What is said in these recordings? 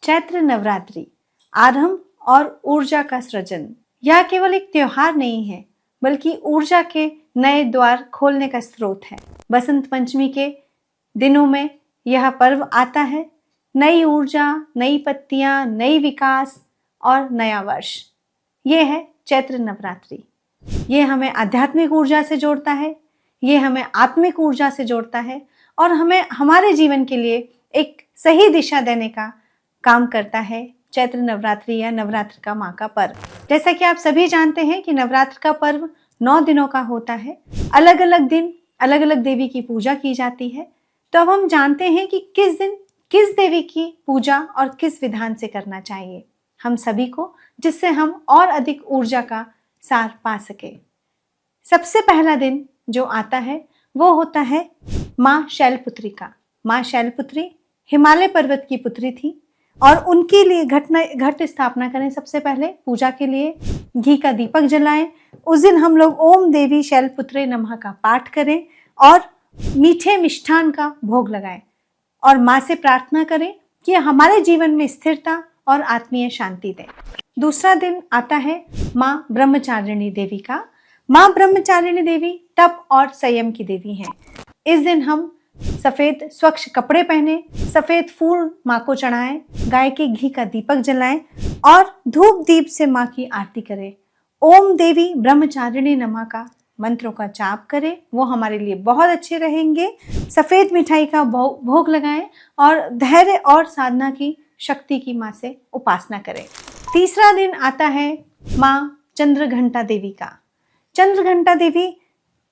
चैत्र नवरात्रि, आरंभ और ऊर्जा का सृजन। यह केवल एक त्योहार नहीं है, बल्कि ऊर्जा के नए द्वार खोलने का स्रोत है। बसंत पंचमी के दिनों में यह पर्व आता है। नई ऊर्जा, नई पत्तियां, नई विकास और नया वर्ष। ये है चैत्र नवरात्रि। ये हमें आध्यात्मिक ऊर्जा से जोड़ता है, ये हमें आत्मिक ऊर्जा से जोड़ता है और हमें हमारे जीवन के लिए एक सही दिशा देने का काम करता है। चैत्र नवरात्रि या नवरात्र का माँ का पर्व, जैसा कि आप सभी जानते हैं कि नवरात्र का पर्व 9 दिनों का होता है। अलग अलग दिन अलग अलग देवी की पूजा की जाती है। तो अब हम जानते हैं कि किस दिन किस देवी की पूजा और किस विधान से करना चाहिए हम सभी को, जिससे हम और अधिक ऊर्जा का सार पा सके। सबसे पहला दिन जो आता है वो होता है माँ शैलपुत्री का। माँ शैलपुत्री हिमालय पर्वत की पुत्री थी और उनके लिए घट स्थापना करें। सबसे पहले पूजा के लिए घी का दीपक जलाएं। उस दिन हम लोग ओम देवी शैलपुत्रे नमः का पाठ करें और मीठे मिष्ठान का भोग लगाएं और माँ से प्रार्थना करें कि हमारे जीवन में स्थिरता और आत्मीय शांति दें। दूसरा दिन आता है माँ ब्रह्मचारिणी देवी का। माँ ब्रह्मचारिणी देवी तप और संयम की देवी हैं। इस दिन हम सफेद स्वच्छ कपड़े पहने, सफेद फूल माँ को चढ़ाएं, गाय के घी का दीपक जलाएं और धूप दीप से माँ की आरती करें। ओम देवी ब्रह्मचारिणी नमः का मंत्रों का जाप करें, वो हमारे लिए बहुत अच्छे रहेंगे। सफेद मिठाई का भोग लगाएं और धैर्य और साधना की शक्ति की माँ से उपासना करें। तीसरा दिन आता है माँ चंद्रघंटा देवी का। चंद्रघंटा देवी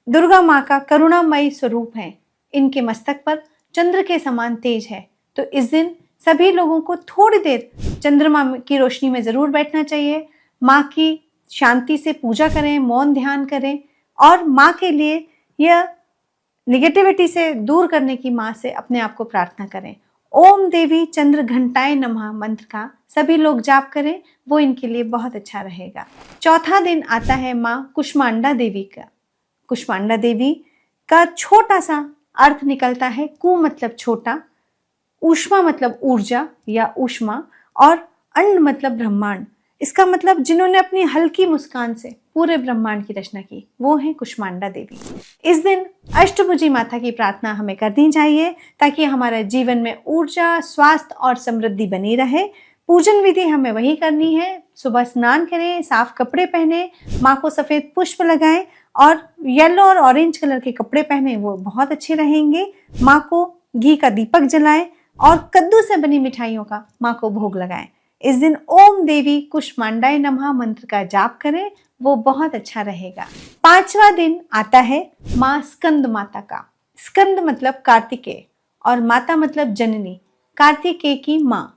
दुर्गा माँ का करुणामयी स्वरूप है। इनके मस्तक पर चंद्र के समान तेज है। तो इस दिन सभी लोगों को थोड़ी देर चंद्रमा की रोशनी में जरूर बैठना चाहिए। माँ की शांति से पूजा करें, मौन ध्यान करें और माँ के लिए यह निगेटिविटी से दूर करने की माँ से अपने आप को प्रार्थना करें। ओम देवी चंद्र घंटाए नमः मंत्र का सभी लोग जाप करें, वो इनके लिए बहुत अच्छा रहेगा। चौथा दिन आता है माँ कुष्मांडा देवी का। कुष्मांडा देवी का छोटा सा अर्थ निकलता है। कु मतलब छोटा, ऊष्मा मतलब ऊर्जा या ऊष्मा और अंड मतलब ब्रह्मांड। इसका मतलब जिन्होंने अपनी हल्की मुस्कान से पूरे ब्रह्मांड की रचना की, वो है कुष्मांडा देवी। इस दिन अष्टभुजी माता की प्रार्थना हमें करनी चाहिए ताकि हमारे जीवन में ऊर्जा, स्वास्थ्य और समृद्धि बनी रहे। पूजन विधि हमें वही करनी है। सुबह स्नान करें, साफ कपड़े पहने, माँ को सफेद पुष्प लगाएं और येलो और ऑरेंज कलर के कपड़े पहने, वो बहुत अच्छे रहेंगे। माँ को घी का दीपक जलाएं और कद्दू से बनी मिठाइयों का माँ को भोग लगाएं। इस दिन ओम देवी कुष्मांडाय नमः मंत्र का जाप करें, वो बहुत अच्छा रहेगा। पांचवा दिन आता है माँ स्कंद माता का। स्कंद मतलब कार्तिकेय और माता मतलब जननी, कार्तिकेय की माँ।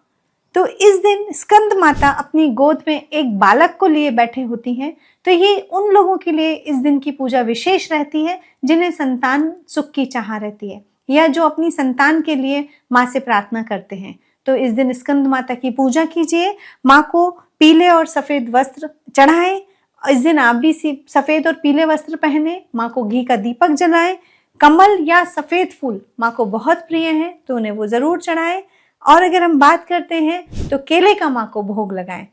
तो इस दिन स्कंद माता अपनी गोद में एक बालक को लिए बैठे होती हैं। तो ये उन लोगों के लिए इस दिन की पूजा विशेष रहती है जिन्हें संतान सुख की चाह रहती है या जो अपनी संतान के लिए माँ से प्रार्थना करते हैं। तो इस दिन स्कंद माता की पूजा कीजिए। माँ को पीले और सफेद वस्त्र चढ़ाएं। इस दिन आप भी सफेद और पीले वस्त्र पहने, माँ को घी का दीपक जलाएं। कमल या सफेद फूल माँ को बहुत प्रिय हैं, तो उन्हें वो जरूर चढ़ाएं। और अगर हम बात करते हैं तो केले का माँ को भोग लगाएं।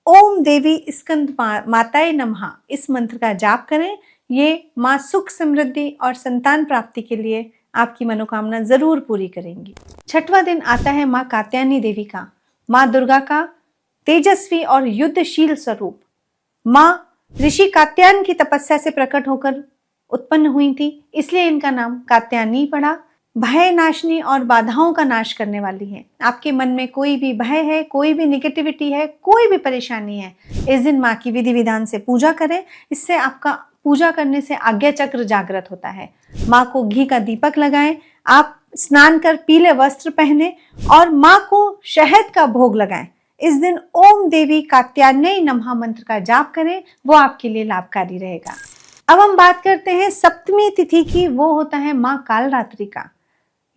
ओम देवी स्कंद माताए नमः इस मंत्र का जाप करें। ये माँ सुख, समृद्धि और संतान प्राप्ति के लिए आपकी मनोकामना जरूर पूरी करेंगी। छठवां दिन आता है माँ कात्यायनी देवी का। माँ दुर्गा का तेजस्वी और युद्धशील स्वरूप। माँ ऋषि कात्यायन की तपस्या से प्रकट होकर उत्पन्न हुई थी, इसलिए इनका नाम कात्यायनी पड़ा। भय नाशनी और बाधाओं का नाश करने वाली है। आपके मन में कोई भी भय है, कोई भी निगेटिविटी है, कोई भी परेशानी है, इस दिन माँ की विधि विधान से पूजा करें। इससे आपका पूजा करने से आज्ञा चक्र जागृत होता है। माँ को घी का दीपक लगाएं। आप स्नान कर पीले वस्त्र पहने और माँ को शहद का भोग लगाएं। इस दिन ओम देवी कात्यायनी नमः मंत्र का जाप करें, वो आपके लिए लाभकारी रहेगा। अब हम बात करते हैं सप्तमी तिथि की। वो होता है माँ कालरात्रि का।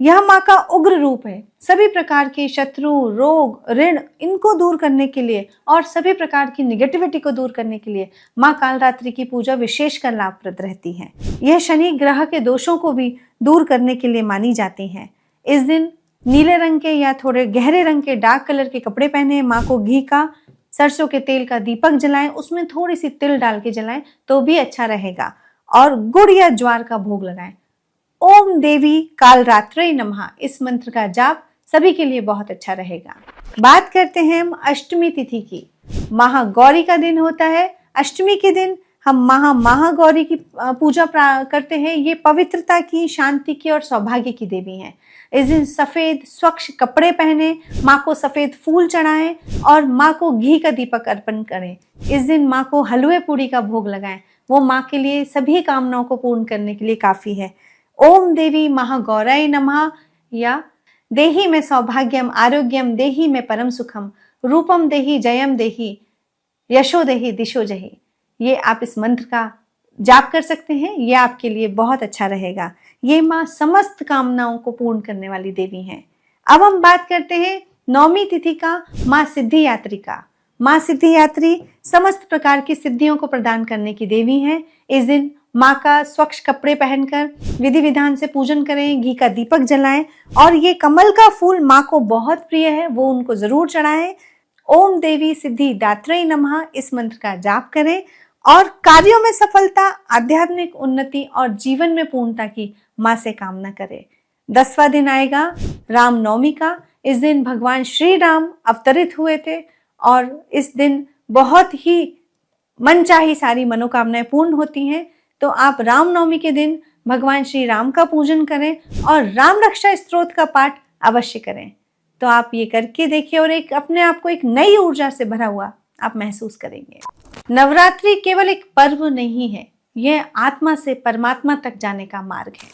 यह माँ का उग्र रूप है। सभी प्रकार के शत्रु, रोग, ऋण इनको दूर करने के लिए और सभी प्रकार की निगेटिविटी को दूर करने के लिए माँ कालरात्रि की पूजा विशेषकर लाभप्रद रहती है। यह शनि ग्रह के दोषों को भी दूर करने के लिए मानी जाती है। इस दिन नीले रंग के या थोड़े गहरे रंग के डार्क कलर के कपड़े पहने, माँ को घी का, सरसों के तेल का दीपक जलाएं, उसमें थोड़ी सी तिल डाल के जलाएं तो भी अच्छा रहेगा। और गुड़ या ज्वार का भोग लगाएं। ओम देवी कालरात्रि नमः इस मंत्र का जाप सभी के लिए बहुत अच्छा रहेगा। बात करते हैं हम अष्टमी तिथि की। महागौरी का दिन होता है। अष्टमी के दिन हम महागौरी की पूजा करते हैं। ये पवित्रता की, शांति की और सौभाग्य की देवी हैं। इस दिन सफेद स्वच्छ कपड़े पहने, माँ को सफेद फूल चढ़ाएं और माँ को घी का दीपक अर्पण करें। इस दिन माँ को हलवे पूड़ी का भोग लगाएं। वो माँ के लिए सभी कामनाओं को पूर्ण करने के लिए काफी है। ओम देवी महागौराय नमः या देहि में सौभाग्यम आरोग्यम देहि में परम सुखम रूपम देहि जयम देहि यशो देहि दिशो जहि। ये आप इस मंत्र का जाप कर सकते हैं। ये आपके लिए बहुत अच्छा रहेगा। ये माँ समस्त कामनाओं को पूर्ण करने वाली देवी हैं। अब हम बात करते हैं नौमी तिथि का, माँ सिद्धियात्री का। माँ सिद्धियात्री समस्त प्रकार की सिद्धियों को प्रदान करने की देवी हैं। इस दिन माँ का स्वच्छ कपड़े पहनकर विधि विधान से पूजन करें, घी का दीपक जलाएं और ये कमल का फूल माँ को बहुत प्रिय है, वो उनको जरूर चढ़ाएं। ओम देवी सिद्धि दात्रे नमः इस मंत्र का जाप करें और कार्यों में सफलता, आध्यात्मिक उन्नति और जीवन में पूर्णता की माँ से कामना करें। 10वां दिन आएगा रामनवमी का। इस दिन भगवान श्री राम अवतरित हुए थे और इस दिन बहुत ही मनचाही सारी मनोकामनाएं पूर्ण होती हैं। तो आप रामनवमी के दिन भगवान श्री राम का पूजन करें और राम रक्षा स्तोत्र का पाठ अवश्य करें। तो आप ये करके देखिए और एक अपने आप को एक नई ऊर्जा से भरा हुआ आप महसूस करेंगे। नवरात्रि केवल एक पर्व नहीं है, यह आत्मा से परमात्मा तक जाने का मार्ग है।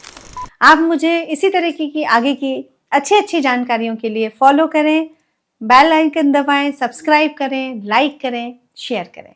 आप मुझे इसी तरीके की आगे की अच्छी जानकारियों के लिए फॉलो करें, बेल आइकन दबाएं, सब्सक्राइब करें, लाइक करें, शेयर करें।